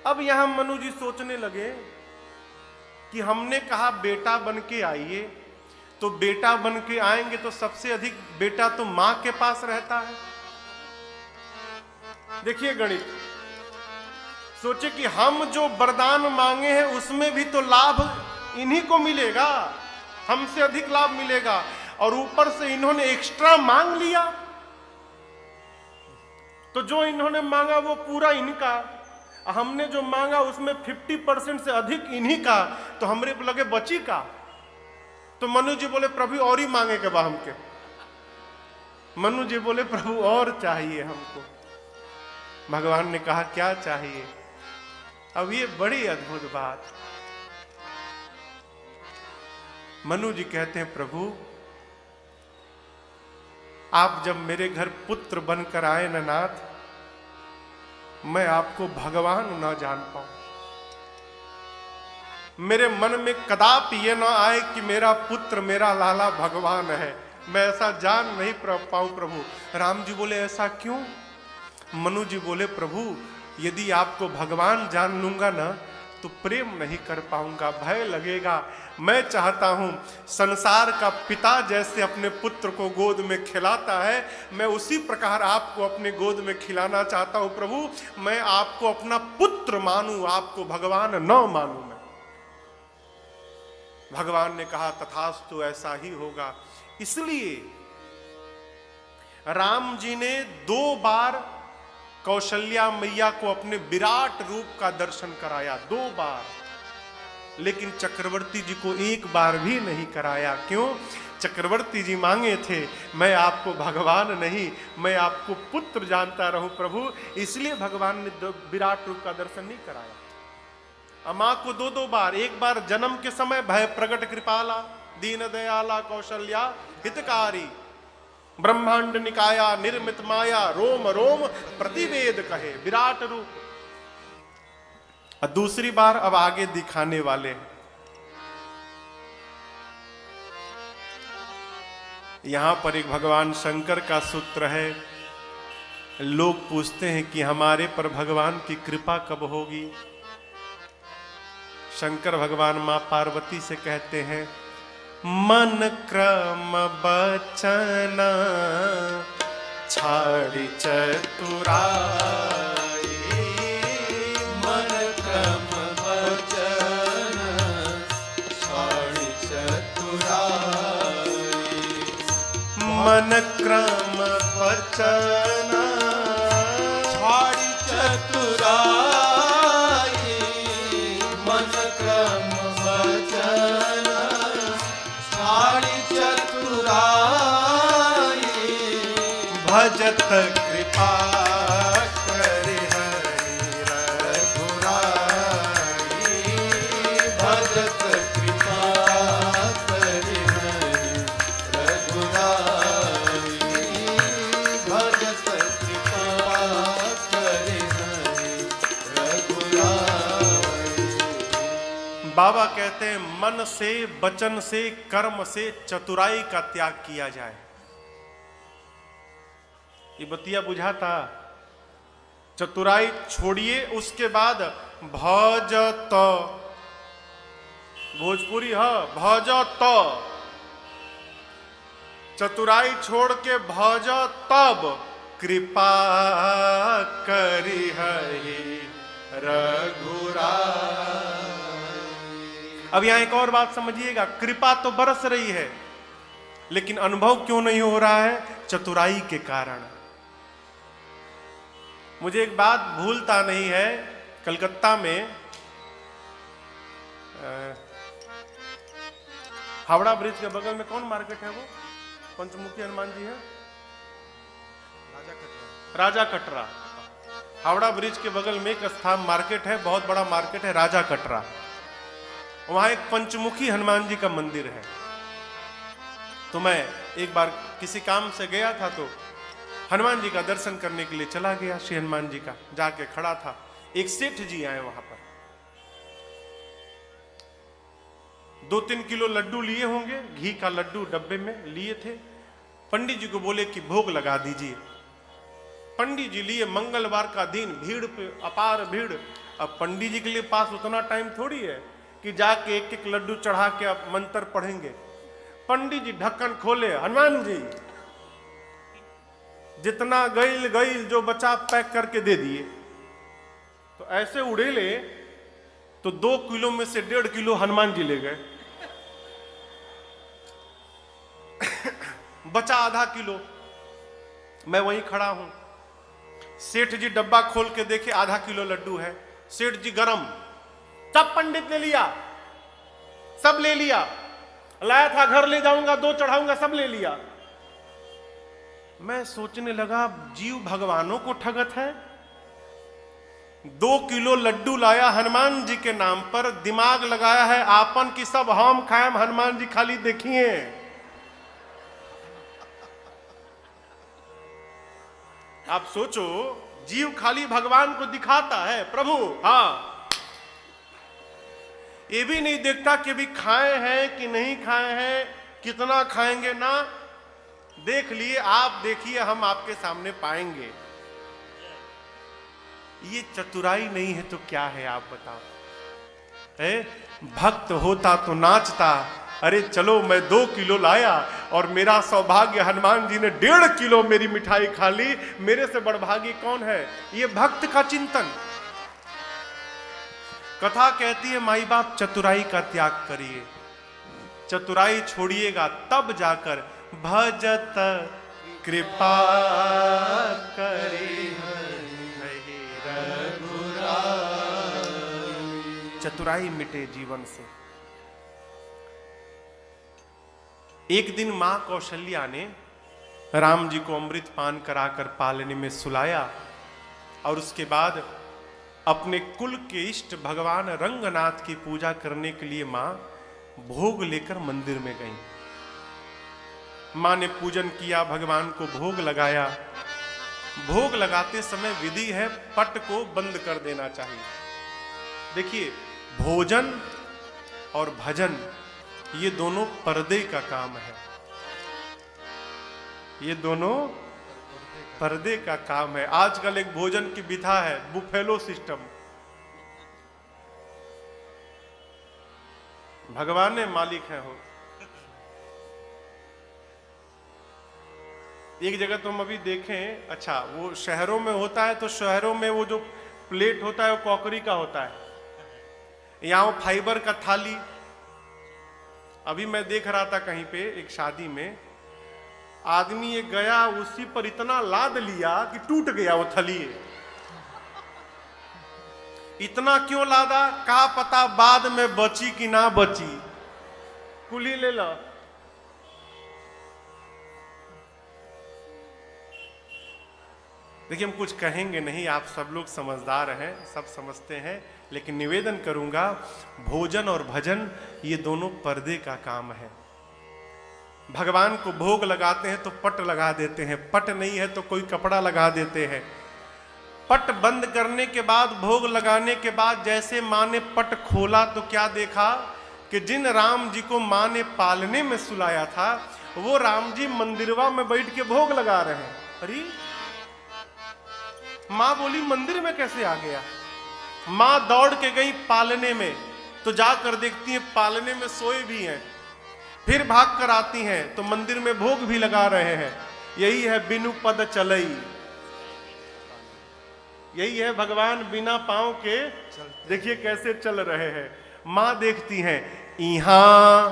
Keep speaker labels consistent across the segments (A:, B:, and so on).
A: अब यहां मनु जी सोचने लगे कि हमने कहा बेटा बन के आइए, तो बेटा बन के आएंगे तो सबसे अधिक बेटा तो मां के पास रहता है। देखिए गणित, सोचे कि हम जो वरदान मांगे हैं उसमें भी तो लाभ इन्हीं को मिलेगा, हमसे अधिक लाभ मिलेगा, और ऊपर से इन्होंने एक्स्ट्रा मांग लिया, तो जो इन्होंने मांगा वो पूरा इनका, हमने जो मांगा उसमें 50% से अधिक इन्हीं का, तो हमरे पे लगे बची का। तो मनु जी बोले प्रभु और ही मांगे के बा हमके। मनु जी बोले प्रभु और चाहिए हमको। भगवान ने कहा क्या चाहिए? अब ये बड़ी अद्भुत बात। मनु जी कहते हैं प्रभु आप जब मेरे घर पुत्र बनकर आए न नाथ, मैं आपको भगवान न जान पाऊं, मेरे मन में कदापि ये ना आए कि मेरा पुत्र मेरा लाला भगवान है, मैं ऐसा जान नहीं पाऊं प्रभु। राम जी बोले ऐसा क्यों? मनु जी बोले प्रभु यदि आपको भगवान जान लूंगा ना तो प्रेम नहीं कर पाऊंगा, भय लगेगा। मैं चाहता हूं संसार का पिता जैसे अपने पुत्र को गोद में खिलाता है, मैं उसी प्रकार आपको अपने गोद में खिलाना चाहता हूं प्रभु। मैं आपको अपना पुत्र मानूं, आपको भगवान न मानूं। मैं भगवान ने कहा तथास्तु, ऐसा ही होगा। इसलिए राम जी ने 2 बार कौशल्या मैया को अपने विराट रूप का दर्शन कराया, 2 बार, लेकिन चक्रवर्ती जी को 1 बार भी नहीं कराया। क्यों? चक्रवर्ती जी मांगे थे मैं आपको भगवान नहीं, मैं आपको पुत्र जानता रहूं प्रभु, इसलिए भगवान ने विराट रूप का दर्शन नहीं कराया। मां को 2 बार, 1 बार जन्म के समय भय प्रगट कृपाला दीन दयाला कौशल्या हितकारी, ब्रह्मांड निकाया निर्मित माया रोम रोम प्रतिवेद कहे, विराट रूप। और दूसरी बार अब आगे दिखाने वाले हैं। यहां पर एक भगवान शंकर का सूत्र है। लोग पूछते हैं कि हमारे पर भगवान की कृपा कब होगी? शंकर भगवान मां पार्वती से कहते हैं मन क्रम बचन छाड़ी चतुराई,
B: मन क्रम बचन छाड़ी चतुराई,
A: मन क्रम बचन
B: छाड़ी चतुराई, मन क्रम बचन छाड़ी चतुराई,
A: भजत कृपा करे हरि रघुराई,
B: भजत कृपा करे हरि रघुराई, भजत कृपा करे हरि रघुराई।
A: बाबा कहते हैं मन से, वचन से, कर्म से चतुराई का त्याग किया जाए। ये बतिया बुझाता? चतुराई छोड़िए, उसके बाद भजत, भोजपुरी है भजत, चतुराई छोड़ के भज तब कृपा करी हरि रघुराई। अब यहां एक और बात समझिएगा, कृपा तो बरस रही है लेकिन अनुभव क्यों नहीं हो रहा है? चतुराई के कारण। मुझे एक बात भूलता नहीं है, कलकत्ता में हावड़ा ब्रिज के बगल में कौन मार्केट है? वो पंचमुखी हनुमान जी है, राजा कटरा। हावड़ा ब्रिज के बगल में एक स्थान मार्केट है, बहुत बड़ा मार्केट है, राजा कटरा। वहां एक पंचमुखी हनुमान जी का मंदिर है। तो मैं एक बार किसी काम से गया था तो हनुमान जी का दर्शन करने के लिए चला गया। श्री हनुमान जी का जाके खड़ा था, एक सेठ जी आए वहां पर, 2-3 किलो लड्डू लिए होंगे, घी का लड्डू डब्बे में लिए थे। पंडित जी को बोले कि भोग लगा दीजिए। पंडित जी लिए, मंगलवार का दिन, भीड़ पे अपार भीड़। अब पंडित जी के लिए पास उतना टाइम थोड़ी है कि जाके एक एक लड्डू चढ़ा के आप मंत्र पढ़ेंगे। पंडित जी ढक्कन खोले, हनुमान जी जितना गईल गईल जो बचा पैक करके दे दिए। तो ऐसे उड़ेले तो 2 किलो में से 1.5 किलो हनुमान जी ले गए। बचा आधा किलो। मैं वहीं खड़ा हूं। सेठ जी डब्बा खोल के देखे आधा किलो लड्डू है। सेठ जी गरम, सब पंडित ले लिया, सब ले लिया, लाया था घर ले जाऊंगा, 2 चढ़ाऊंगा, सब ले लिया। मैं सोचने लगा जीव भगवानों को ठगत है। 2 किलो लड्डू लाया हनुमान जी के नाम पर, दिमाग लगाया है आपन की सब हम खाएम, हनुमान जी खाली देखिए। आप सोचो, जीव खाली भगवान को दिखाता है प्रभु, हाँ, ये भी नहीं देखता कि भी खाए हैं कि नहीं खाए हैं, कितना खाएंगे ना। देख लिए, आप देखिए, हम आपके सामने पाएंगे। ये चतुराई नहीं है तो क्या है आप बताओ? है भक्त होता तो नाचता, अरे चलो मैं 2 किलो लाया और मेरा सौभाग्य हनुमान जी ने 1.5 किलो मेरी मिठाई खा ली, मेरे से बड़भागी कौन है? ये भक्त का चिंतन। कथा कहती है माई बाप चतुराई का त्याग करिए, चतुराई छोड़िएगा तब जाकर भजत कृपा करे चतुराई मिटे जीवन से। एक दिन मां कौशल्या ने राम जी को अमृत पान कराकर पालने में सुलाया और उसके बाद अपने कुल के इष्ट भगवान रंगनाथ की पूजा करने के लिए मां भोग लेकर मंदिर में गई। मां ने पूजन किया, भगवान को भोग लगाया। भोग लगाते समय विधि है पट को बंद कर देना चाहिए। देखिए, भोजन और भजन ये दोनों पर्दे का काम है, ये दोनों पर्दे का काम है। आजकल एक भोजन की विधा है बुफेलो सिस्टम। भगवान ने मालिक है हो। एक जगह तो हम अभी देखें, अच्छा वो शहरों में होता है तो शहरों में वो जो प्लेट होता है वो कॉकरी का होता है, यहाँ वो फाइबर का थाली। अभी मैं देख रहा था कहीं पे एक शादी में, आदमी ये गया उसी पर इतना लाद लिया कि टूट गया वो थली। इतना क्यों लादा का पता बाद में बची कि ना बची, कुली ले लो। देखिए, हम कुछ कहेंगे नहीं, आप सब लोग समझदार हैं, सब समझते हैं, लेकिन निवेदन करूंगा भोजन और भजन ये दोनों पर्दे का काम है। भगवान को भोग लगाते हैं तो पट लगा देते हैं, पट नहीं है तो कोई कपड़ा लगा देते हैं। पट बंद करने के बाद, भोग लगाने के बाद जैसे मां ने पट खोला तो क्या देखा कि जिन राम जी को मां ने पालने में सुलाया था वो राम जी मंदिरवा में बैठ के भोग लगा रहे हैं। अरे मां बोली मंदिर में कैसे आ गया? मां दौड़ के गई पालने में, तो जाकर देखती है पालने में सोए भी हैं। फिर भाग कर आती हैं तो मंदिर में भोग भी लगा रहे हैं। यही है बिनु पद चलई, यही है भगवान बिना पांव के देखिए कैसे चल रहे हैं। मां देखती हैं इहां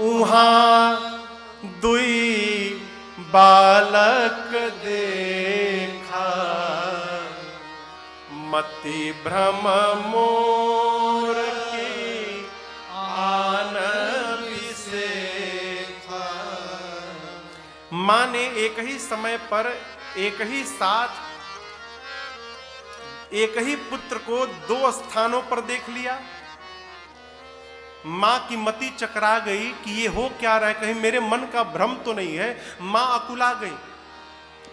A: उहां दुई बालक देखा, मति भ्रम मोर की आन विसेखा। मां ने एक ही समय पर एक ही साथ एक ही पुत्र को 2 स्थानों पर देख लिया। मां की मति चकरा गई कि ये हो क्या रहा है, कहीं मेरे मन का भ्रम तो नहीं है। मां अकुला गई।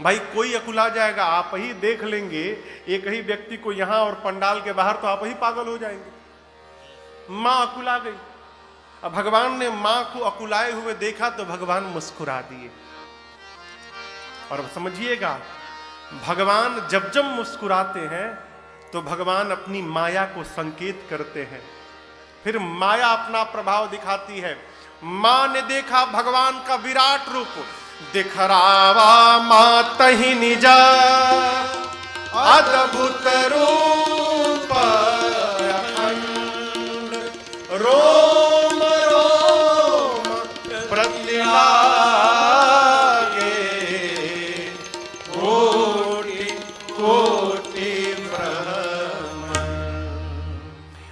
A: भाई कोई अकुला जाएगा, आप ही देख लेंगे एक ही व्यक्ति को यहां और पंडाल के बाहर तो आप ही पागल हो जाएंगे। मां अकुला गई। अब भगवान ने मां को अकुलाए हुए देखा तो भगवान मुस्कुरा दिए। और अब समझिएगा, भगवान जब जब मुस्कुराते हैं तो भगवान अपनी माया को संकेत करते हैं, फिर माया अपना प्रभाव दिखाती है। मां ने देखा भगवान का विराट रूप, दिखरावा मात ही निजा अद्भुत रूप अखंड, रोम रोम प्रत्यलागे कोटि कोटि ब्रह्म।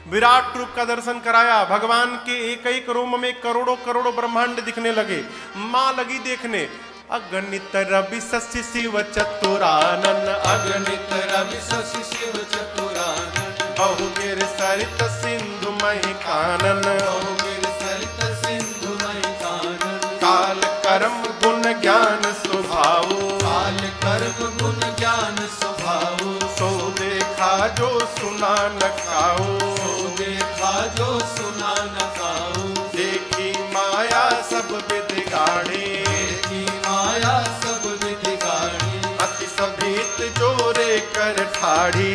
A: विराट रूप का दर्शन कराया। भगवान के एक एक रोम में करोड़ों करोड़ों ब्रह्मांड दिखने लगे। मां लगी देखने, अगणित रवि शशि शिव चतुरानन,
B: अगणित रवि शशि शिव चतुरानन,
A: बहुगिर सरित सिंधु महि कानन,
B: बहुगिर सरित सिंधु महि कानन,
A: काल कर्म गुण ज्ञान स्वभाव,
B: काल कर्म गुण ज्ञान स्वभाव,
A: सो देखा जो सुना न खाओ,
B: सो देखा जो सुना न खाओ,
A: देखी माया सब विधि गाढ़े,
B: देखी माया सब विधि गाढ़ी,
A: अति सभीत जोरे कर ठाढ़ी,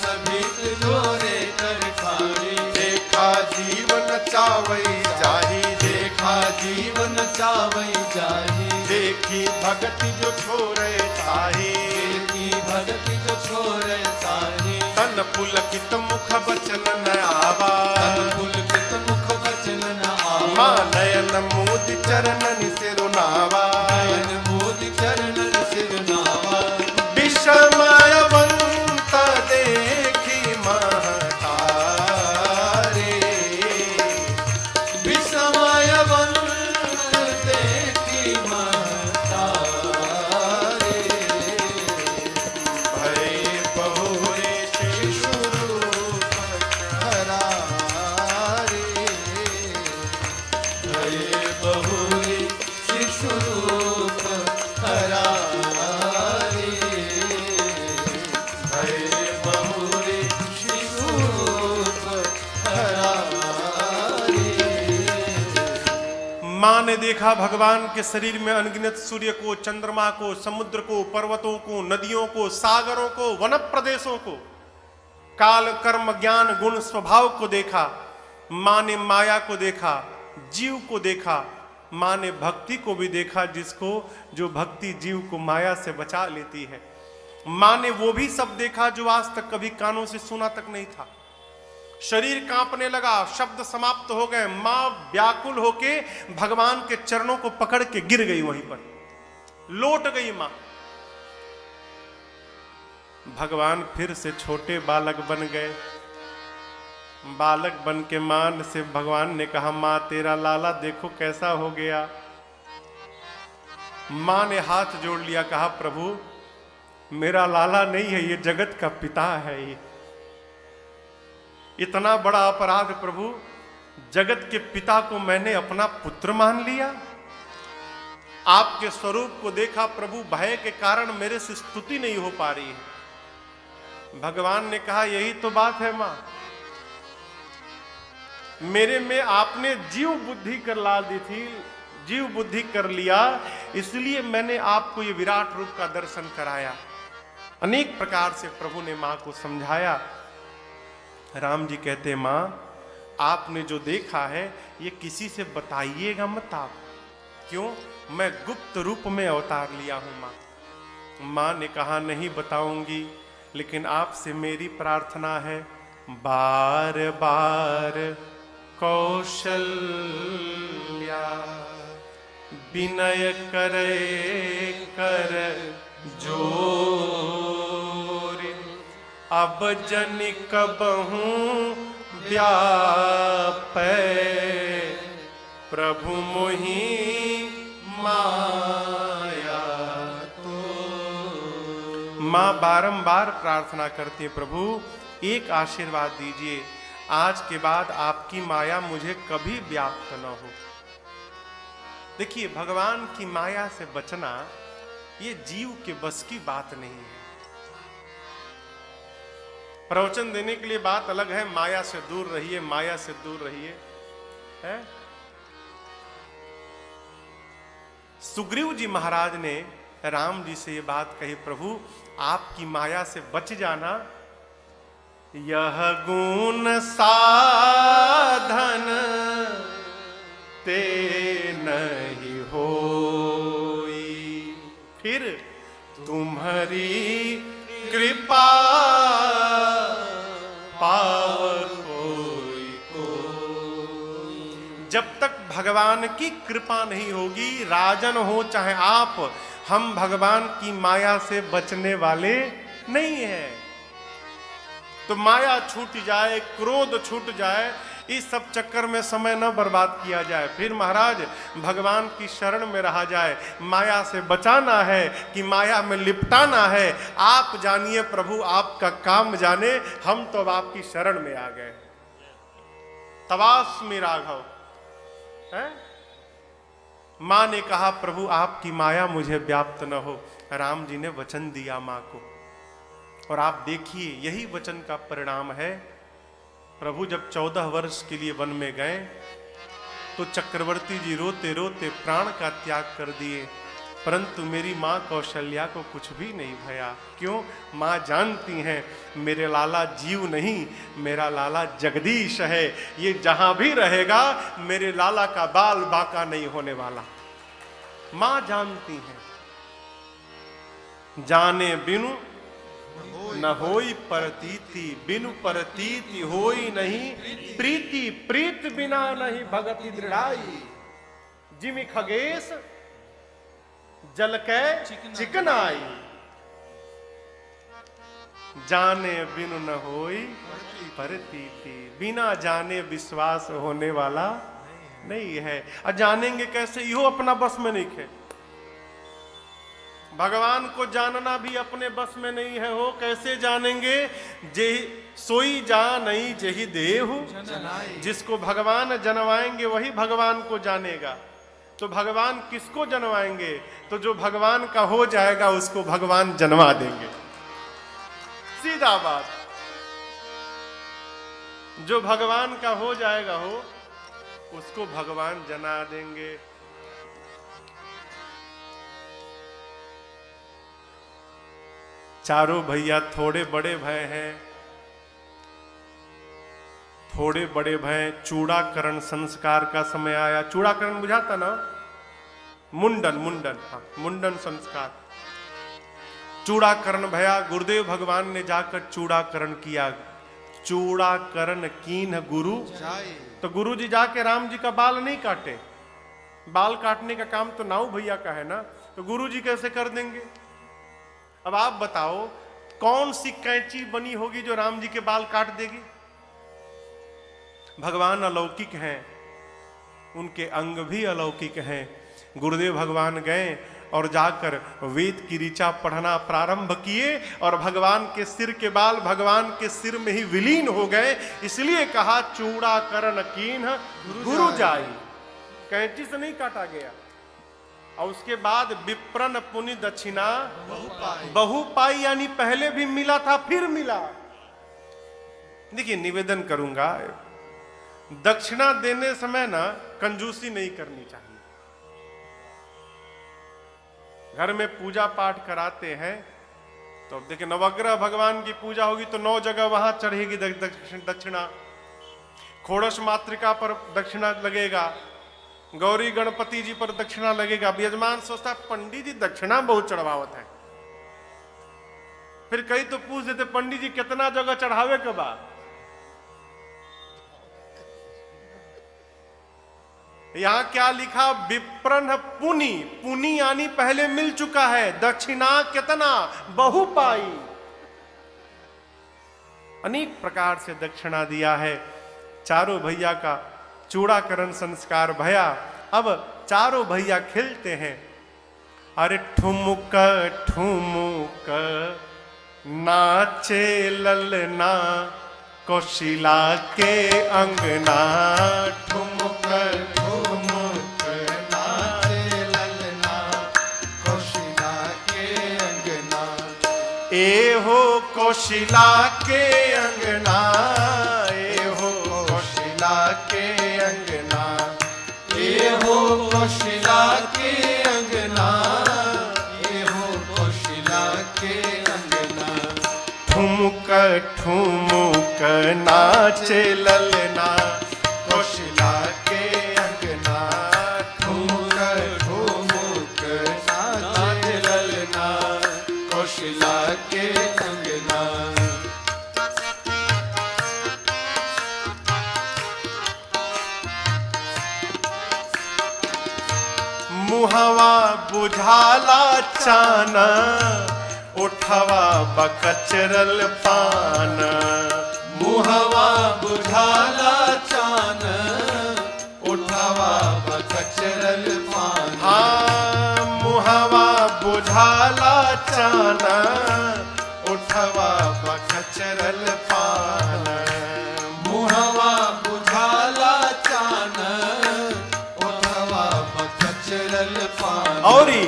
B: सभीत जोरे कर ठाढ़ी,
A: देखा जीवन चावई जाही,
B: देखा जीवन चावई जाही,
A: देखी भक्ति जो छोरे ताही,
B: देखी भक्ति जो छोरे ताही,
A: तन पुलकित मुख बचन न आवा,
B: तन पुलकित मुख बचन न आवा,
A: मां नयन मोदि चरणन सिरुनावा,
B: नयन मोदि चरणन सिरुनावा,
A: विषमयवंत देखी महतारे,
B: विषमयवंत देखी महतारे,
A: भय बहुरे शिशुरूप
B: हरारे, भय बहुरे शिशुरूप हरारे, भय बहुरे शिशुरूप हरारे।
A: मां ने देखा भगवान के शरीर में अनगिनत सूर्य को, चंद्रमा को, समुद्र को, पर्वतों को, नदियों को, सागरों को, वन प्रदेशों को, काल कर्म ज्ञान गुण स्वभाव को देखा। मां ने माया को देखा, जीव को देखा, मां ने भक्ति को भी देखा, जिसको जो भक्ति जीव को माया से बचा लेती है। मां ने वो भी सब देखा जो आज तक कभी कानों से सुना तक नहीं था। शरीर कांपने लगा, शब्द समाप्त हो गए। मां व्याकुल होके भगवान के चरणों को पकड़ के गिर गई, वहीं पर लौट गई मां। भगवान फिर से छोटे बालक बन गए। बालक बन के मां से भगवान ने कहा, मां तेरा लाला देखो कैसा हो गया। मां ने हाथ जोड़ लिया, कहा प्रभु मेरा लाला नहीं है, ये जगत का पिता है। ये इतना बड़ा अपराध प्रभु, जगत के पिता को मैंने अपना पुत्र मान लिया। आपके स्वरूप को देखा प्रभु, भय के कारण मेरे से स्तुति नहीं हो पा रही है। भगवान ने कहा यही तो बात है मां, मेरे में आपने जीव बुद्धि कर ला दी थी, जीव बुद्धि कर लिया, इसलिए मैंने आपको ये विराट रूप का दर्शन कराया। अनेक प्रकार से प्रभु ने मां को समझाया। राम जी कहते मां आपने जो देखा है ये किसी से बताइएगा मत आप। क्यों? मैं गुप्त रूप में अवतार लिया हूं मां। मां ने कहा नहीं बताऊंगी, लेकिन आपसे मेरी प्रार्थना है, बार बार कौशल्या विनय करे कर जोर, अब जन कबहूं व्यापै प्रभु मोहि माया तो। मां बारंबार प्रार्थना करती है, प्रभु एक आशीर्वाद दीजिए, आज के बाद आपकी माया मुझे कभी व्याप्त न हो। देखिए भगवान की माया से बचना ये जीव के बस की बात नहीं है। प्रवचन देने के लिए बात अलग है, माया से दूर रहिए, माया से दूर रहिए, है? सुग्रीव जी महाराज ने राम जी से ये बात कही, प्रभु आपकी माया से बच जाना, यह गुण साधन ते नहीं होई, फिर तुम्हारी कृपा पाव कोई कोई। जब तक भगवान की कृपा नहीं होगी, राजन हो चाहे आप, हम भगवान की माया से बचने वाले नहीं हैं। तो माया छूट जाए, क्रोध छूट जाए, इस सब चक्कर में समय न बर्बाद किया जाए। फिर महाराज भगवान की शरण में रहा जाए। माया से बचाना है कि माया में लिपटाना है, आप जानिए प्रभु, आपका काम जाने। हम तो अब आपकी शरण में आ गए। तवास्मि राघव है? मां ने कहा प्रभु आपकी माया मुझे व्याप्त न हो। राम जी ने वचन दिया मां को, और आप देखिए यही वचन का परिणाम है। प्रभु जब 14 वर्ष के लिए वन में गए तो चक्रवर्ती जी रोते रोते प्राण का त्याग कर दिए, परंतु मेरी माँ कौशल्या को कुछ भी नहीं भया। क्यों? माँ जानती हैं मेरे लाला जीव नहीं, मेरा लाला जगदीश है। ये जहां भी रहेगा मेरे लाला का बाल बाका नहीं होने वाला। माँ जानती हैं। जाने बिनु न होई परतीति, बिनु परतीति होई नहीं प्रीति, प्रीत बिना नहीं भगति दृढ़ाई। जिमि खगेश जल के चिकनाई, जाने बिनु न होई परतीति। बिना जाने विश्वास होने वाला नहीं है। और जानेंगे कैसे? इहो अपना बस में नहीं है। भगवान को जानना भी अपने बस में नहीं है। हो कैसे जानेंगे? जे सोई जा नहीं जेहि देहु, जिसको भगवान जनवाएंगे वही भगवान को जानेगा। तो भगवान किसको जनवाएंगे? तो जो भगवान का हो जाएगा उसको भगवान जनवा देंगे। सीधा बात। जो भगवान का हो जाएगा हो उसको भगवान जना देंगे। चारों भैया थोड़े बड़े भय हैं, थोड़े बड़े भय। चूड़ाकरण संस्कार का समय आया। चूड़ाकरण बुझाता ना? मुंडन, मुंडन, हाँ, मुंडन संस्कार। चूड़ाकरण भया। गुरुदेव भगवान ने जाकर चूड़ाकरण किया। चूड़ाकरण कीन्ह गुरु, तो गुरु जी जाके राम जी का बाल नहीं काटे। बाल काटने का काम तो नाऊ भैया का है ना, तो गुरु जी कैसे कर देंगे? अब आप बताओ कौन सी कैंची बनी होगी जो राम जी के बाल काट देगी? भगवान अलौकिक हैं, उनके अंग भी अलौकिक हैं। गुरुदेव भगवान गए और जाकर वेद की ऋचा पढ़ना प्रारंभ किए और भगवान के सिर के बाल भगवान के सिर में ही विलीन हो गए। इसलिए कहा चूड़ाकरण कीन्ह गुरु जाई। कैंची से नहीं काटा गया। और उसके बाद विप्रन पुनि दक्षिणा बहु पाई, यानी पहले भी मिला था फिर मिला। देखिए निवेदन करूंगा, दक्षिणा देने समय ना कंजूसी नहीं करनी चाहिए। घर में पूजा पाठ कराते हैं तो अब देखिए नवग्रह भगवान की पूजा होगी तो 9 जगह वहां चढ़ेगी दक्षिणा। खोड़स मातृका पर दक्षिणा लगेगा, गौरी गणपति जी पर दक्षिणा लगेगा। यजमान सोचता पंडित जी दक्षिणा बहुत चढ़ावत है। फिर कई तो पूछ देते पंडित जी कितना जगह चढ़ावे के बाद? यहां क्या लिखा? विप्रन पुनि, पुनि यानी पहले मिल चुका है। दक्षिणा कितना? बहु पाई। अनेक प्रकार से दक्षिणा दिया है। चारों भैया का चूड़ाकरण संस्कार भया। अब चारों भैया खेलते हैं। अरे ठुमुक ठुमुक नाचे ललना कौशिला के अंगना। ठुमुक ठुमुक नाचे ललना कौशिला के अंगना। ए हो कौशिला के अंगना, ए हो कौशिला के अंगना, ए हो कौशिला के अंगना, ए हो कौशिला के अंगना। ठुमुक ठुमुक नाचे ललना कौशल्या के अंगना
B: ठुमुक ठुमुक नाचे ललना कौशल्या के अंगना।
A: मुहवा बुझाला चान उठवा बकचरल पान।
B: मुहवा बुझाला चान उठवा बकचरल पान।
A: हाँ मुहवा बुझाला चान उठवा बकचरल पान।
B: मुहवा बुझाला चान उठवा बकचरल पान।
A: औरी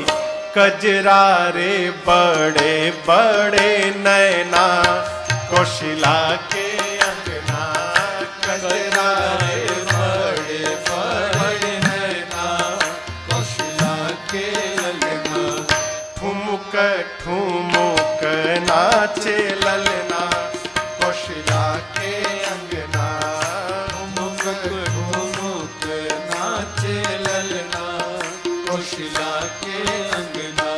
A: कजरा रे बड़े बड़े नैना कौशल्या के अंगना।
B: कजरा रे बड़े बड़े नैना कौशल्या के अंगना।
A: ठुमुक ठुमुक नाचे ललना कौशल्या के अंगना।
B: ठुमुक ठुमुक नाचे ललना कौशल्या के अंगना।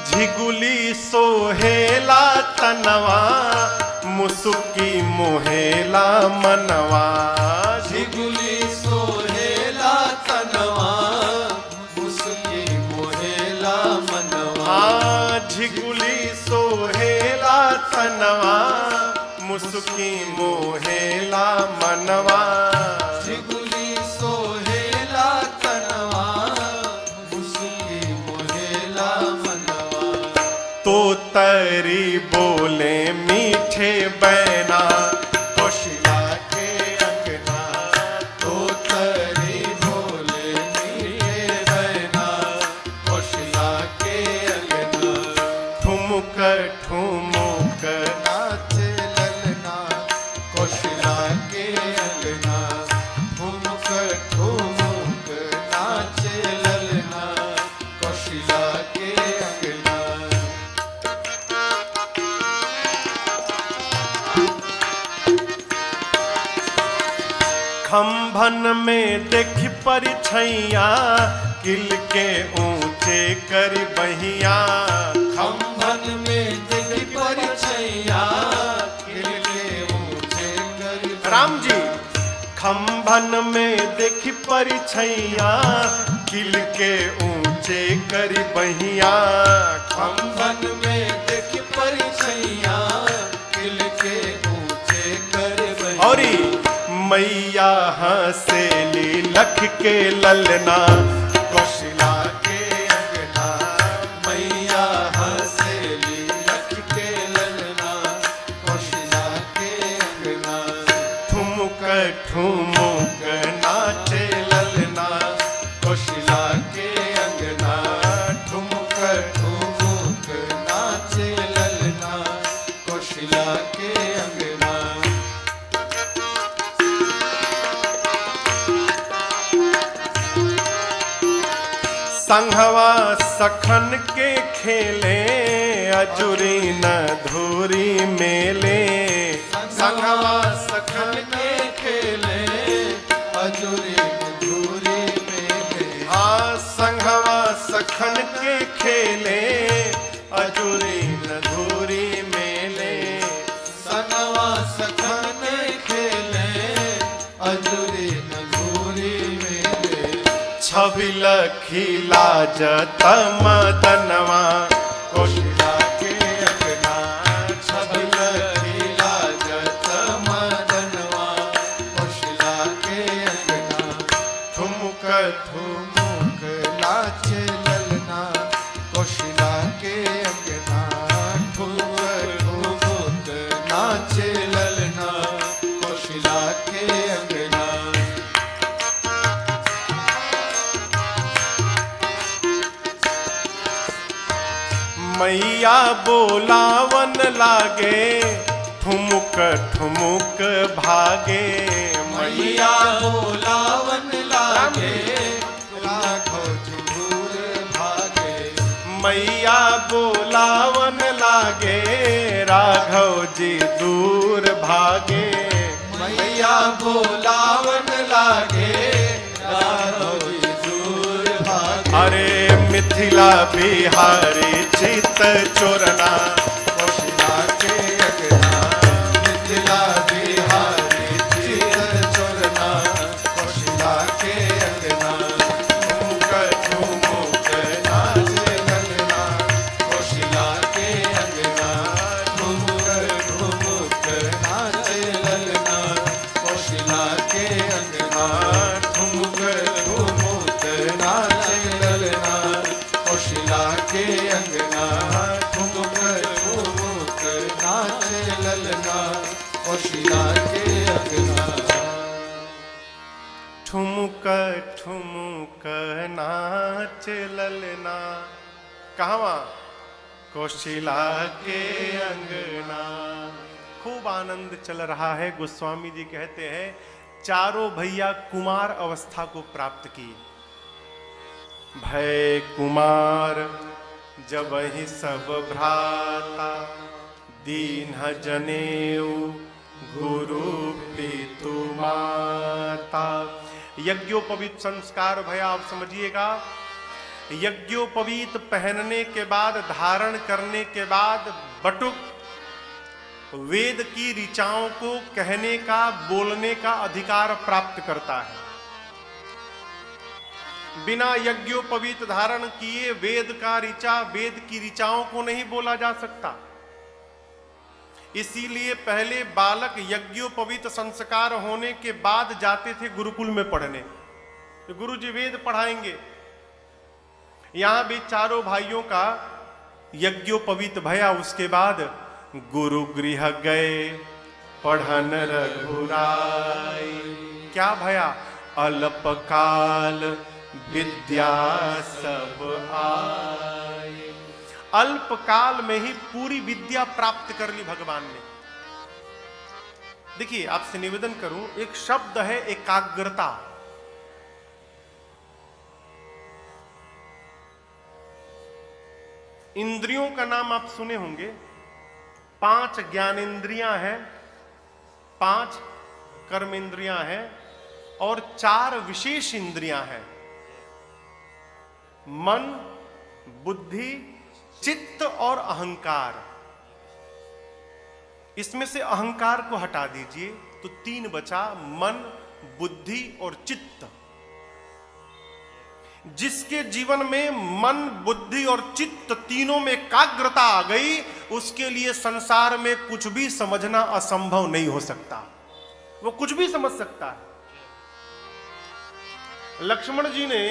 A: झिगुली सोहेला तनवा मुसुकी मोहेला मनवा।
B: झिगुली सोहेला तनवा मुसकी मोहेला मनवा।
A: हाँ झिगुली सोहेला तनवा मुसुकी मोहेला मनवा।
B: झिगुली सोहेला तनवा मुसकी मोहेला मनवा।
A: तो तरी बोले मीठे बैना कौशल्या के अंगना।
B: तो तरी बोले मीठे बैना कौशल्या के अंगना।
A: ठुमुक ठुमुक
B: नाचे ललना कौशल्या के अंगना। ठुमुक ठुमुक नाचे ललना कौशल्या के अंगना।
A: खंभन में देख परिछैया किल के ऊंचे कर बहिया।
B: खंभन में दिख परिछैया किल के ऊंचे कर।
A: राम जी खंभन में देख परिछैया किल के ऊंचे कर बहिया।
B: खंभन में दिख परिछैया किल के ऊंचे कर बहिया।
A: औरी मैया हंसेली लख के ललना कौशल्या के अंगना।
B: मैया हंसेली लख के ललना कौशल्या के अंगना।
A: ठुमुक ठुमुक नाचे ललना कौशल्या के अंगना।
B: ठुमुक ठुमुक नाचे ललना कौशल्या के अंगना।
A: संघवा सखन के खेले अजुरी न धूरी मेले।
B: संघवा सखन के खेले अजुरी धूरी मेले।
A: हाँ संघवा सखन के खेले अजुरी न धूरी मेले।
B: संघवा सखन के खेले अजुरी धूरी मेले।
A: छबिल खिला जतम दनवा कौशल्या के अंगना।
B: छबिल खिला जत मदनवा कौशल्या के अंगना।
A: ठुमुक
B: ठुमुक नाचे ललना कौशल्या के अंगना। ठुमुक ठुमुक नाचे ललना कौशल्या के अंगना।
A: मैया बोलावन लागे ठुमुक ठुमुक भागे।
B: मैया बोलावन लागे लाखों झूर भागे।
A: मैया बोलावन लागे, राघव जी दूर भागे।
B: मैया बोलावन लागे, राघव जी दूर भागे।
A: अरे मिथिला बिहारी चित चोरना,
B: कौशिला के अंगना। मिथिला बिहारी चित चोरना, कौशिला के अंगना।
A: ठुमुक
B: नाचे ललना, कौशिला के अंगना। ठुमुक ठुमुक नाचे ललना, कौशिला के अंगना। ठुमुक ठुमुक नाचे ललना, कौशिला के अंगना। ठुमुक ठुमुक नाचे ललना, कौशिला के अंगना।
A: ठुमुक ठुमुक नाच ललना, कहवा? कौशिला के अंगना। खूब आनंद चल रहा है। गोस्वामी जी कहते हैं चारों भैया कुमार अवस्था को प्राप्त किए। भय कुमार जब ही सब भ्राता, दीन जनेऊ गुरु पितु माता। यज्ञोपवीत संस्कार भैया आप समझिएगा, यज्ञोपवीत पहनने के बाद, धारण करने के बाद बटुक वेद की ऋचाओं को कहने का, बोलने का अधिकार प्राप्त करता है। बिना यज्ञोपवीत धारण किए वेद का ऋचा, वेद की ऋचाओं को नहीं बोला जा सकता। इसीलिए पहले बालक यज्ञोपवीत संस्कार होने के बाद जाते थे गुरुकुल में पढ़ने, तो गुरु जी वेद पढ़ाएंगे। यहां भी चारों भाइयों का यज्ञोपवीत भया। उसके बाद गुरु गृह गए पढ़न रघुराई। क्या भया? अल्पकाल विद्या सब आई। अल्पकाल में ही पूरी विद्या प्राप्त कर ली भगवान ने। देखिए आपसे निवेदन करूं, एक शब्द है एकाग्रता। इंद्रियों का नाम आप सुने होंगे। 5 ज्ञानेंद्रियां हैं, 5 कर्मेंद्रियां हैं और 4 विशेष इंद्रियां हैं। मन, बुद्धि, चित्त और अहंकार। इसमें से अहंकार को हटा दीजिए तो 3 बचा, मन, बुद्धि और चित्त। जिसके जीवन में मन, बुद्धि और चित्त तीनों में एकाग्रता आ गई, उसके लिए संसार में कुछ भी समझना असंभव नहीं हो सकता। वो कुछ भी समझ सकता है। लक्ष्मण जी ने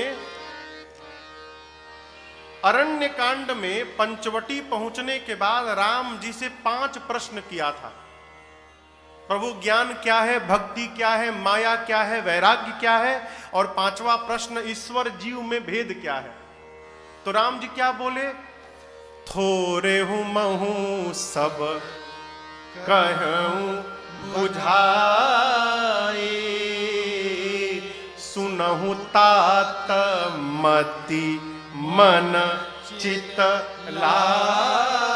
A: अरण्य कांड में पंचवटी पहुंचने के बाद राम जी से 5 प्रश्न किया था। प्रभु ज्ञान क्या है, भक्ति क्या है, माया क्या है, वैराग्य क्या है, और 5वां प्रश्न ईश्वर जीव में भेद क्या है। तो राम जी क्या बोले? थोरे हूं महू सब कहूं बुझाई, सुनहु तात मति मन चित लाई।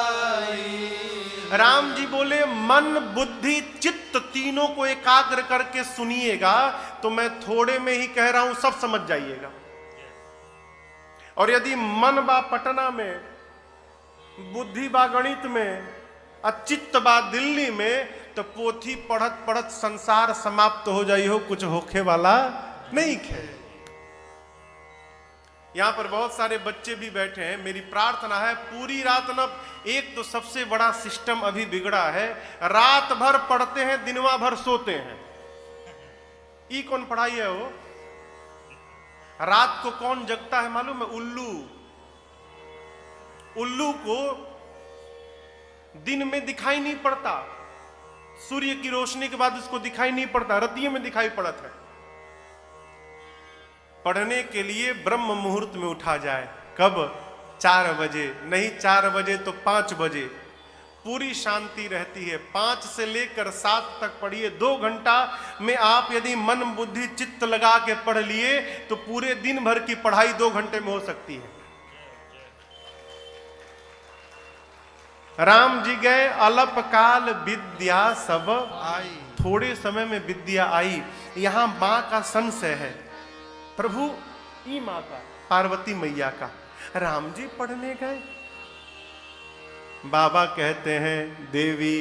A: राम जी बोले मन, बुद्धि, चित्त तीनों को एकाग्र करके सुनिएगा तो मैं थोड़े में ही कह रहा हूं, सब समझ जाइएगा। और यदि मन बा पटना में, बुद्धि बा गणित में, चित्त बा दिल्ली में, तो पोथी पढ़त पढ़त संसार समाप्त हो जाई हो, कुछ होखे वाला नहीं है। यहां पर बहुत सारे बच्चे भी बैठे हैं। मेरी प्रार्थना है पूरी रात न, एक तो सबसे बड़ा सिस्टम अभी बिगड़ा है, रात भर पढ़ते हैं, दिनवा भर सोते हैं। ई कौन पढ़ाई है वो? रात को कौन जगता है मालूम है? उल्लू। उल्लू को दिन में दिखाई नहीं पड़ता, सूर्य की रोशनी के बाद उसको दिखाई नहीं पड़ता, रतिये में दिखाई पड़ता है। पढ़ने के लिए ब्रह्म मुहूर्त में उठा जाए। कब? 4 बजे, नहीं 4 बजे तो 5 बजे। पूरी शांति रहती है। 5 से लेकर 7 तक पढ़िए। 2 घंटा में आप यदि मन, बुद्धि, चित्त लगा के पढ़ लिए तो पूरे दिन भर की पढ़ाई 2 घंटे में हो सकती है। राम जी गए अल्पकाल विद्या सब
B: आई।
A: थोड़े समय में विद्या आई। यहां मां का संशय है, प्रभु ई माता पार्वती मैया का, राम जी पढ़ने गए। बाबा कहते हैं देवी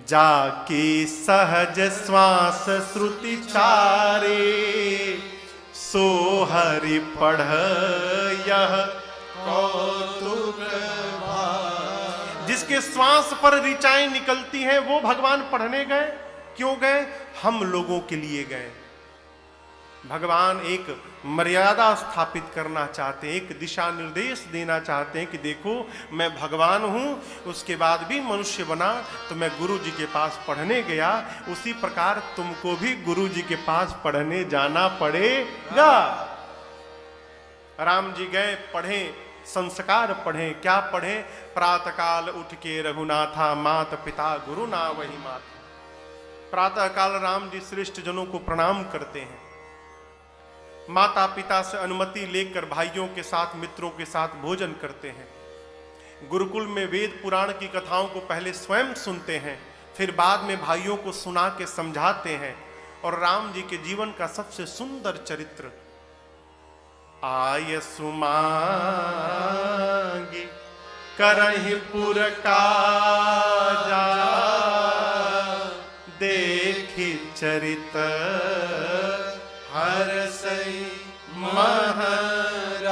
A: जाकी सहज श्वास श्रुति चारे, सो हरि पढ़ यह
B: कौतुक
A: जिसके श्वास पर ऋचाएं निकलती हैं वो भगवान पढ़ने गए। क्यों गए? हम लोगों के लिए गए। भगवान एक मर्यादा स्थापित करना चाहते हैं, एक दिशा निर्देश देना चाहते हैं कि देखो मैं भगवान हूं, उसके बाद भी मनुष्य बना तो मैं गुरु जी के पास पढ़ने गया, उसी प्रकार तुमको भी गुरु जी के पास पढ़ने जाना पड़ेगा। राम जी गए, पढ़े, संस्कार पढ़े। क्या पढ़े? प्रातःकाल उठ के रघुनाथा, मात पिता गुरु ना वही मात। प्रातःकाल राम जी श्रेष्ठ जनों को प्रणाम करते हैं, माता पिता से अनुमति लेकर भाइयों के साथ मित्रों के साथ भोजन करते हैं। गुरुकुल में वेद पुराण की कथाओं को पहले स्वयं सुनते हैं, फिर बाद में भाइयों को सुना के समझाते हैं। और राम जी के जीवन का सबसे सुंदर चरित्र, आय सुमांगी करहि पुर काजा, देखि चरित
B: हरसई महाराज।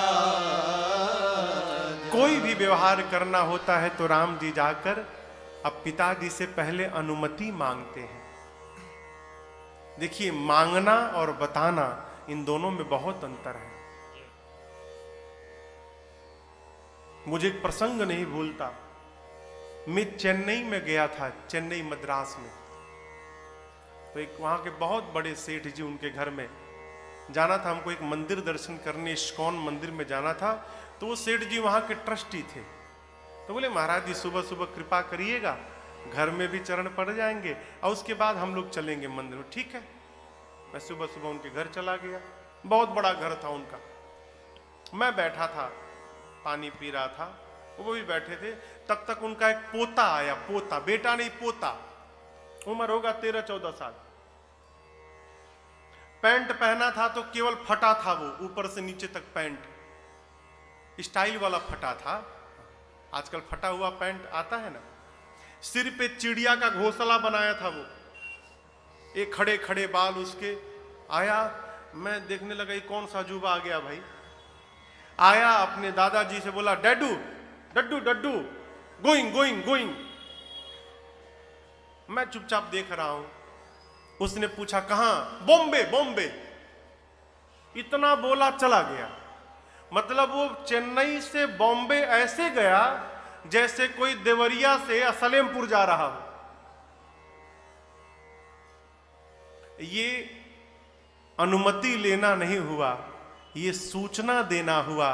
A: कोई भी व्यवहार करना होता है तो राम जी जाकर अब पिताजी से पहले अनुमति मांगते हैं। देखिए, मांगना और बताना इन दोनों में बहुत अंतर है। मुझे एक प्रसंग नहीं भूलता, मैं चेन्नई में गया था, चेन्नई मद्रास में। तो एक वहां के बहुत बड़े सेठ जी, उनके घर में जाना था हमको, एक मंदिर दर्शन करने, इस्कॉन मंदिर में जाना था। तो वो सेठ जी वहां के ट्रस्टी थे। तो बोले महाराज जी सुबह सुबह कृपा करिएगा, घर में भी चरण पड़ जाएंगे और उसके बाद हम लोग चलेंगे मंदिर में। ठीक है। मैं सुबह सुबह उनके घर चला गया। बहुत बड़ा घर था उनका। मैं बैठा था, पानी पी रहा था, वो भी बैठे थे। तब तक उनका एक पोता आया, पोता, बेटा नहीं पोता, उम्र होगा 13-14 साल। पैंट पहना था तो केवल फटा था, वो ऊपर से नीचे तक पैंट स्टाइल वाला फटा था। आजकल फटा हुआ पैंट आता है ना। सिर पे चिड़िया का घोंसला बनाया था वो, एक खड़े खड़े बाल उसके। आया, मैं देखने लगा ये कौन सा अजूबा आ गया भाई। आया, अपने दादाजी से बोला डैडू डड्डू डड्डू, गोइंग गोइंग गोइंग। मैं चुपचाप देख रहा हूं। उसने पूछा कहां? बॉम्बे बॉम्बे। इतना बोला चला गया। मतलब वो चेन्नई से बॉम्बे ऐसे गया जैसे कोई देवरिया से सलेमपुर जा रहा हो। ये अनुमति लेना नहीं हुआ, ये सूचना देना हुआ।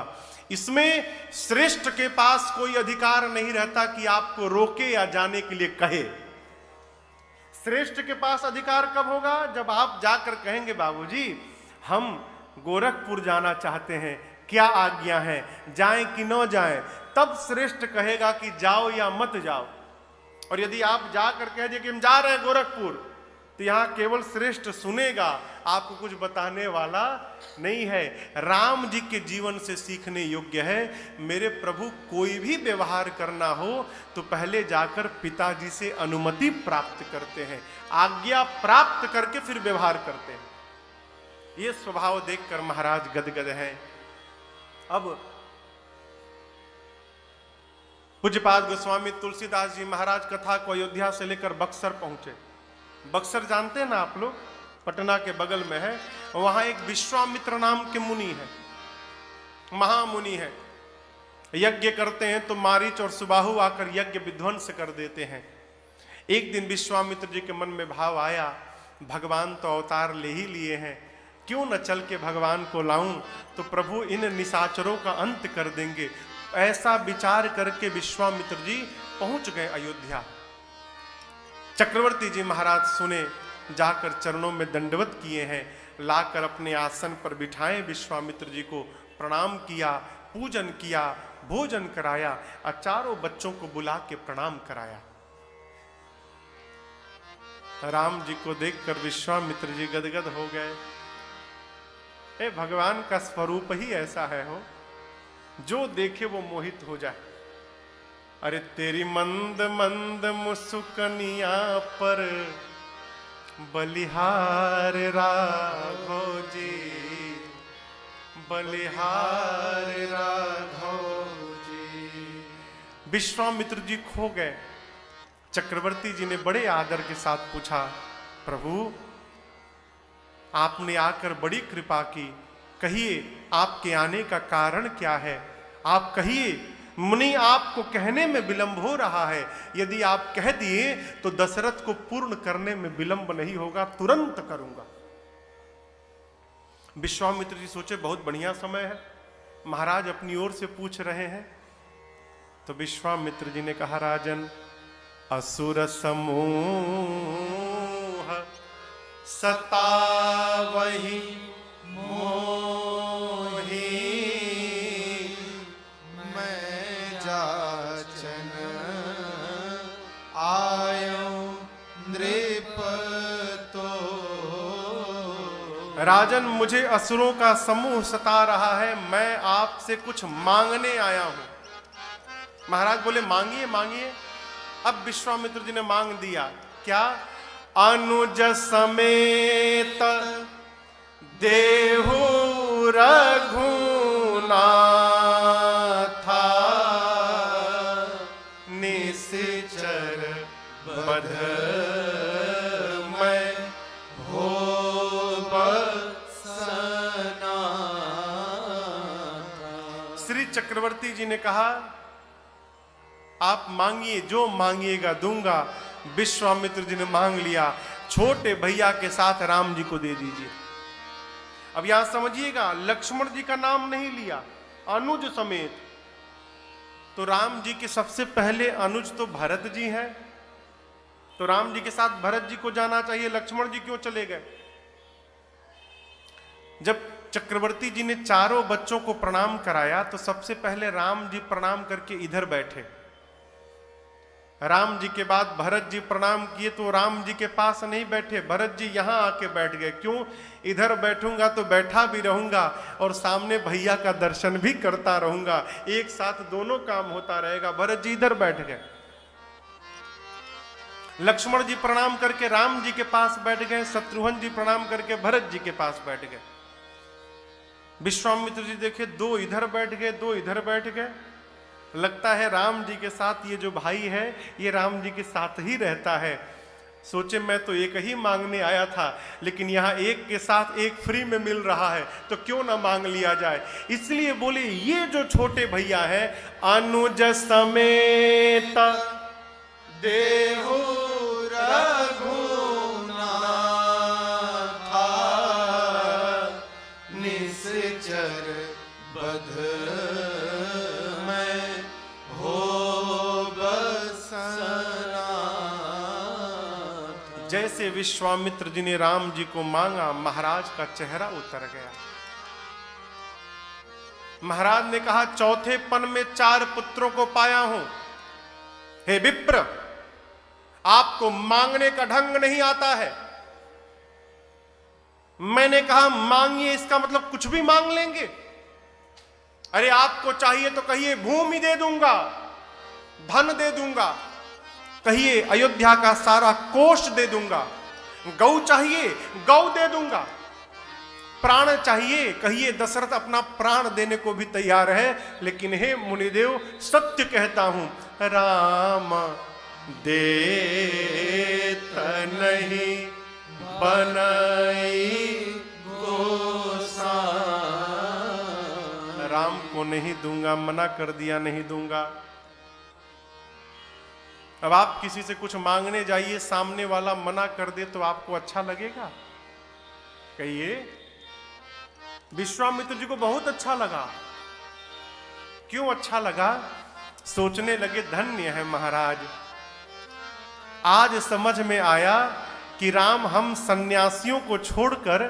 A: इसमें श्रेष्ठ के पास कोई अधिकार नहीं रहता कि आपको रोके या जाने के लिए कहे। श्रेष्ठ के पास अधिकार कब होगा? जब आप जाकर कहेंगे बाबूजी हम गोरखपुर जाना चाहते हैं, क्या आज्ञा है, जाएं कि न जाएं? तब श्रेष्ठ कहेगा कि जाओ या मत जाओ। और यदि आप जाकर कह दिए कि हम जा रहे हैं गोरखपुर, तो यहां केवल श्रेष्ठ सुनेगा, आपको कुछ बताने वाला नहीं है। राम जी के जीवन से सीखने योग्य है। मेरे प्रभु कोई भी व्यवहार करना हो तो पहले जाकर पिताजी से अनुमति प्राप्त करते हैं, आज्ञा प्राप्त करके फिर व्यवहार करते हैं। ये स्वभाव देखकर महाराज गदगद हैं। अब पूज्यपाद गोस्वामी तुलसीदास जी महाराज कथा को अयोध्या से लेकर बक्सर पहुंचे। बक्सर जानते हैं ना आप लोग, पटना के बगल में है। वहां एक विश्वामित्र नाम के मुनि है, महामुनि है। यज्ञ करते हैं तो मारीच और सुबाहु आकर यज्ञ विध्वंस कर देते हैं। एक दिन विश्वामित्र जी के मन में भाव आया, भगवान तो अवतार ले ही लिए हैं, क्यों न चल के भगवान को लाऊं तो प्रभु इन निशाचरों का अंत कर देंगे। ऐसा विचार करके विश्वामित्र जी पहुंच गए अयोध्या। चक्रवर्ती जी महाराज सुने, जाकर चरणों में दंडवत किए हैं, लाकर अपने आसन पर बिठाए विश्वामित्र जी को, प्रणाम किया, पूजन किया, भोजन कराया और चारों बच्चों को बुला के प्रणाम कराया। राम जी को देखकर विश्वामित्र जी गदगद हो गए। ए भगवान का स्वरूप ही ऐसा है हो, जो देखे वो मोहित हो जाए। अरे तेरी मंद मंद मुस्कनिया पर बलिहार राघव जी, बलिहार राघव जी। विश्वामित्र जी खो गए। चक्रवर्ती जी ने बड़े आदर के साथ पूछा, प्रभु आपने आकर बड़ी कृपा की, कहिए आपके आने का कारण क्या है? आप कहिए, मुनि आपको कहने में विलंब हो रहा है। यदि आप कह दिए तो दशरथ को पूर्ण करने में विलंब नहीं होगा, तुरंत करूंगा। विश्वामित्र जी सोचे बहुत बढ़िया समय है, महाराज अपनी ओर से पूछ रहे हैं। तो विश्वामित्र जी ने कहा, राजन असुर समूह सतावहि मोहि,
B: मैं जाचन आयो नृप तो।
A: राजन मुझे असुरों का समूह सता रहा है, मैं आपसे कुछ मांगने आया हूं। महाराज बोले, मांगिए मांगिए। अब विश्वामित्र जी ने मांग दिया, क्या? अनुज समेत देहु रघुनाथा, निश्चर बध मैं हो बसना। श्री चक्रवर्ती जी ने कहा, आप मांगिए, जो मांगिएगा दूंगा। विश्वामित्र जी ने मांग लिया, छोटे भैया के साथ राम जी को दे दीजिए। अब यहां समझिएगा, लक्ष्मण जी का नाम नहीं लिया, अनुज समेत। तो राम जी के सबसे पहले अनुज तो भरत जी हैं, तो राम जी के साथ भरत जी को जाना चाहिए, लक्ष्मण जी क्यों चले गए? जब चक्रवर्ती जी ने चारों बच्चों को प्रणाम कराया तो सबसे पहले राम जी प्रणाम करके इधर बैठे। राम जी के बाद भरत जी प्रणाम किए तो राम जी के पास नहीं बैठे, भरत जी यहां आके बैठ गए। क्यों? इधर बैठूंगा तो बैठा भी रहूंगा और सामने भैया का दर्शन भी करता रहूंगा, एक साथ दोनों काम होता रहेगा। भरत जी इधर बैठ गए। लक्ष्मण जी प्रणाम करके राम जी के पास बैठ गए, शत्रुघ्न जी प्रणाम करके भरत जी के पास बैठ गए। विश्वामित्र जी देखे, दो इधर बैठ गए, दो इधर बैठ गए। लगता है राम जी के साथ ये जो भाई है ये राम जी के साथ ही रहता है। सोचे मैं तो एक ही मांगने आया था, लेकिन यहाँ एक के साथ एक फ्री में मिल रहा है, तो क्यों ना मांग लिया जाए। इसलिए बोले, ये जो छोटे भैया है, अनुज समेत देहु
B: रघुनाथा, निश्चर बध मैं हो बसना।
A: जैसे विश्वामित्र जी ने राम जी को मांगा, महाराज का चेहरा उतर गया। महाराज ने कहा, चौथे पन में 4 पुत्रों को पाया हूं। हे विप्र, आपको मांगने का ढंग नहीं आता है। मैंने कहा मांगिए, इसका मतलब कुछ भी मांग लेंगे? अरे आपको चाहिए तो कहिए, भूमि दे दूंगा, धन दे दूंगा, कहिए अयोध्या का सारा कोष दे दूंगा। गौ चाहिए, गौ दे दूंगा। प्राण चाहिए, कहिए दशरथ अपना प्राण देने को भी तैयार है। लेकिन हे मुनिदेव, सत्य कहता हूं, राम देत नहीं बनई गोसाई। राम को नहीं दूंगा, मना कर दिया, नहीं दूंगा। अब आप किसी से कुछ मांगने जाइए, सामने वाला मना कर दे तो आपको अच्छा लगेगा? कहिए। विश्वामित्र जी को बहुत अच्छा लगा। क्यों अच्छा लगा? सोचने लगे, धन्य है महाराज, आज समझ में आया कि राम हम सन्यासियों को छोड़कर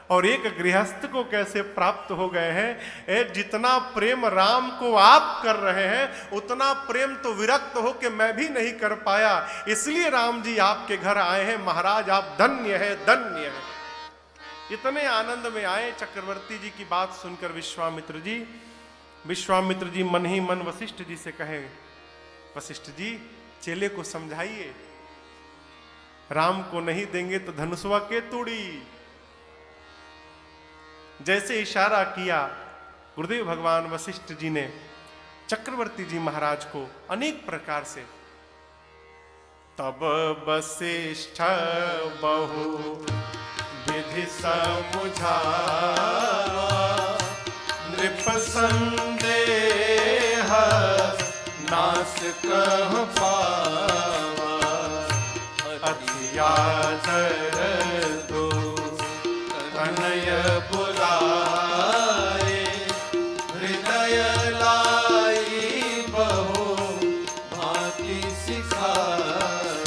A: और एक गृहस्थ को कैसे प्राप्त हो गए हैं। जितना प्रेम राम को आप कर रहे हैं उतना प्रेम तो विरक्त हो कि मैं भी नहीं कर पाया, इसलिए राम जी आपके घर आए हैं। महाराज आप धन्य है, धन्य है। इतने आनंद में आए चक्रवर्ती जी की बात सुनकर विश्वामित्र जी मन ही मन वशिष्ठ जी से कहे, वशिष्ठ जी चेले को समझाइए, राम को नहीं देंगे तो धनुषवा के तोड़ी। जैसे इशारा किया गुरुदेव भगवान वशिष्ठ जी ने चक्रवर्ती जी महाराज को अनेक प्रकार से, तब वशिष्ठ बहु विधि समुझावा, नृप संदेह नाश कह पावा, अतियाचर दो तनय बुलाए, हृदय लाई बहु भांति सिखाए,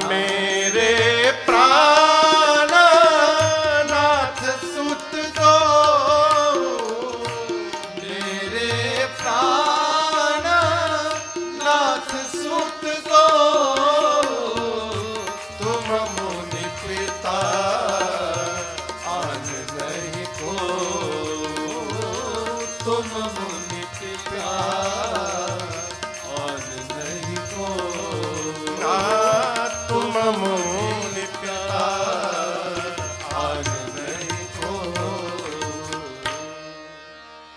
A: मेरे प्राण नाथ सुत दो, मेरे प्राण नाथ सुत दो, तुम मुनि पिता आन नहीं को, तुम मुनि पिता आन नहीं को, तुम मुनि पिता आन नहीं को।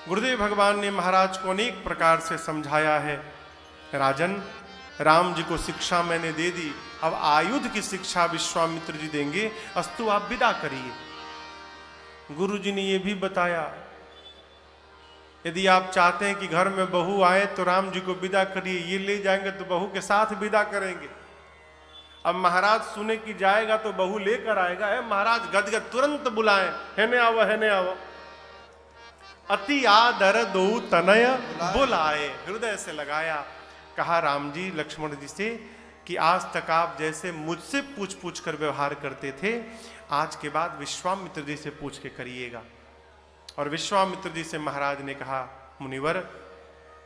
A: गुरुदेव भगवान ने महाराज को अनेक प्रकार से समझाया है। राजन, राम जी को शिक्षा मैंने दे दी, अब आयुध की शिक्षा विश्वामित्र जी देंगे, अस्तु आप विदा करिए। गुरु जी ने यह भी बताया, यदि आप चाहते हैं कि घर में बहू आए तो राम जी को विदा करिए, ये ले जाएंगे तो बहू के साथ विदा करेंगे। अब महाराज सुने कि जाएगा तो बहू लेकर आएगा, है महाराज गदगद तुरंत बुलाएं, हेने आओ हेने आओ। अति आदर दो तनय बुलाए, हृदय से लगाया। कहा राम जी लक्ष्मण जी से कि आज तक आप जैसे मुझसे पूछ पूछ कर व्यवहार करते थे, आज के बाद विश्वामित्र जी से पूछ के करिएगा। और विश्वामित्र जी से महाराज ने कहा, मुनिवर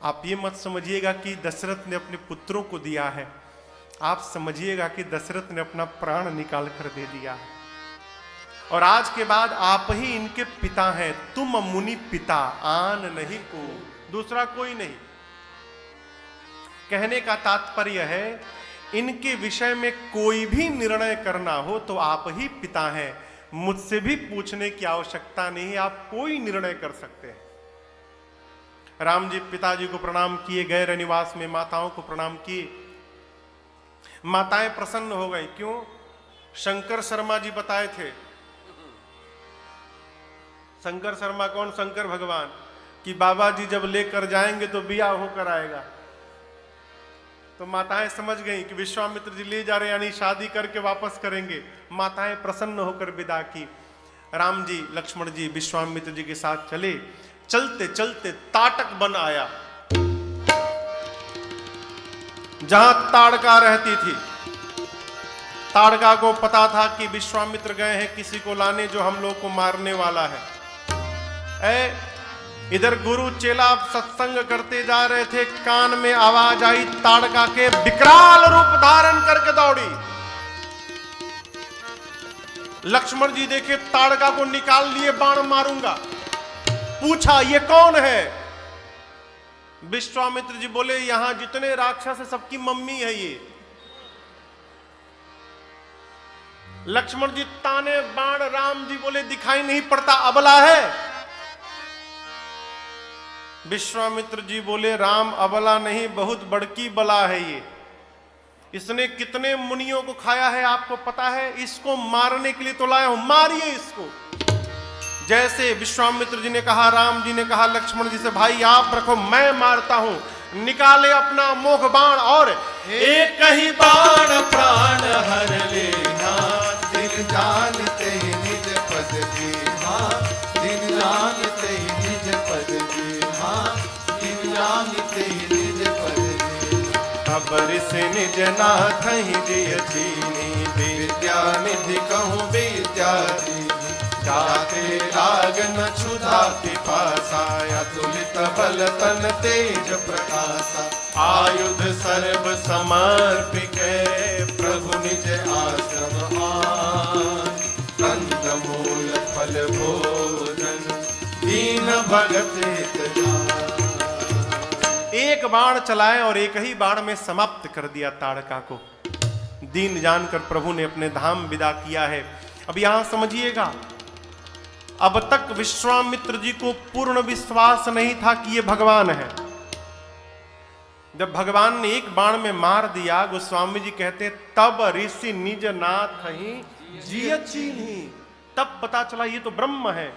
A: आप ये मत समझिएगा कि दशरथ ने अपने पुत्रों को दिया है, आप समझिएगा कि दशरथ ने अपना प्राण निकाल कर दे दिया है। और आज के बाद आप ही इनके पिता हैं, तुम मुनि पिता आन नहीं को, दूसरा कोई नहीं। कहने का तात्पर्य है इनके विषय में कोई भी निर्णय करना हो तो आप ही पिता हैं, मुझसे भी पूछने की आवश्यकता नहीं, आप कोई निर्णय कर सकते हैं। राम जी पिताजी को प्रणाम किए, गए रनिवास में माताओं को प्रणाम किए। माताएं प्रसन्न हो गई, क्यों? शंकर शर्मा जी बताए थे। शंकर शर्मा कौन? शंकर भगवान, कि बाबा जी जब लेकर जाएंगे तो बिया होकर आएगा। तो माताएं समझ गई कि विश्वामित्र जी ले जा रहे यानी शादी करके वापस करेंगे। माताएं प्रसन्न होकर विदा की। राम जी लक्ष्मण जी विश्वामित्र जी के साथ चले। चलते चलते ताटक बन आया, जहां ताड़का रहती थी। ताड़का को पता था कि विश्वामित्र गए हैं किसी को लाने जो हम लोग को मारने वाला है। इधर गुरु चेला सत्संग करते जा रहे थे, कान में आवाज आई ताड़का के, विकराल रूप धारण करके दौड़ी। लक्ष्मण जी देखे ताड़का को, निकाल लिए बाण मारूंगा। पूछा ये कौन है? विश्वामित्र जी बोले यहां जितने राक्षस है सबकी मम्मी है ये। लक्ष्मण जी ताने बाण, राम जी बोले दिखाई नहीं पड़ता, अबला है। विश्वामित्र जी बोले राम अबला नहीं, बहुत बड़की बला है ये। इसने कितने मुनियों को खाया है आपको पता है? इसको मारने के लिए तो लाया हूं, मारिए इसको। जैसे विश्वामित्र जी ने कहा, राम जी ने कहा लक्ष्मण जी से, भाई आप रखो मैं मारता हूं। निकाले अपना मोह बाण और एक ही बाण प्राण हर लेना,
B: दिन जानते ही निज पद की, हाँ दिन जानते ही निज पद की, हाँ दिन जानते ही निज पद की।
A: खबर से निज नाथ ही जिय चीनी,
B: विद्या निधि कहूँ विद्या दीनी, जाते लागन क्षुधा पिपासा, अतुलित बल तन तेज प्रकाशा, आयुध सर्व समर्पिके, प्रभु निज आश्रम आन, कंद मूल फल भोजन, दीन भगत हित जान।
A: एक बाण चलाए और एक ही बाण में समाप्त कर दिया ताड़का को। दीन जानकर प्रभु ने अपने धाम विदा किया है। अब यहां समझिएगा, अब तक विश्वामित्र जी को पूर्ण विश्वास नहीं था कि ये भगवान है। जब भगवान ने एक बाण में मार दिया, गोस्वामी जी कहते तब ऋषि निज नाथ ही जिय चीन्ही, तब पता चला ये तो ब्रह्म है।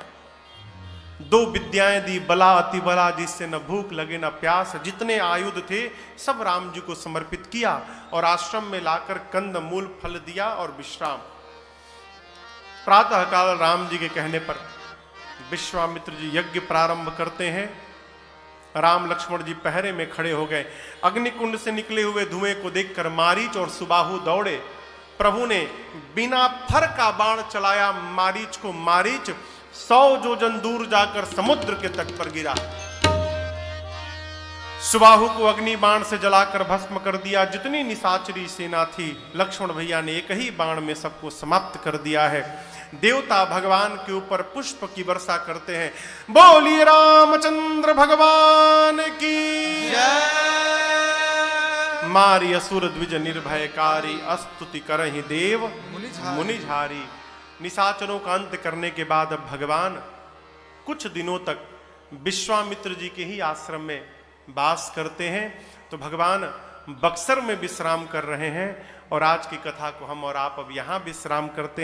A: दो विद्याएं दी, बला अति बला, जिससे न भूख लगे न प्यास। जितने आयुध थे सब राम जी को समर्पित किया और आश्रम में लाकर कंद मूल फल दिया और विश्राम। प्रातः काल राम जी के कहने पर विश्वामित्र जी यज्ञ प्रारंभ करते हैं। राम लक्ष्मण जी पहरे में खड़े हो गए। अग्निकुंड से निकले हुए धुएं को देखकर मारीच और सुबाहु दौड़े। प्रभु ने बिना फर का बाण चलाया मारीच को। मारीच 100 योजन दूर जाकर समुद्र के तट पर गिरा। सुबाहु को अग्नि बाण से जलाकर भस्म कर दिया। जितनी निशाचरी सेना थी, लक्ष्मण भैया ने एक ही बाण में सबको समाप्त कर दिया है। देवता भगवान के ऊपर पुष्प की वर्षा करते हैं। बोलिए रामचंद्र भगवान की जय। मारी असुर द्विज निर्भयकारी, अस्तुति करहि देव मुनिझारी। निशाचरों का अंत करने के बाद अब भगवान कुछ दिनों तक विश्वामित्र जी के ही आश्रम में वास करते हैं। तो भगवान बक्सर में विश्राम कर रहे हैं और आज की कथा को हम और आप अब यहां विश्राम करते हैं।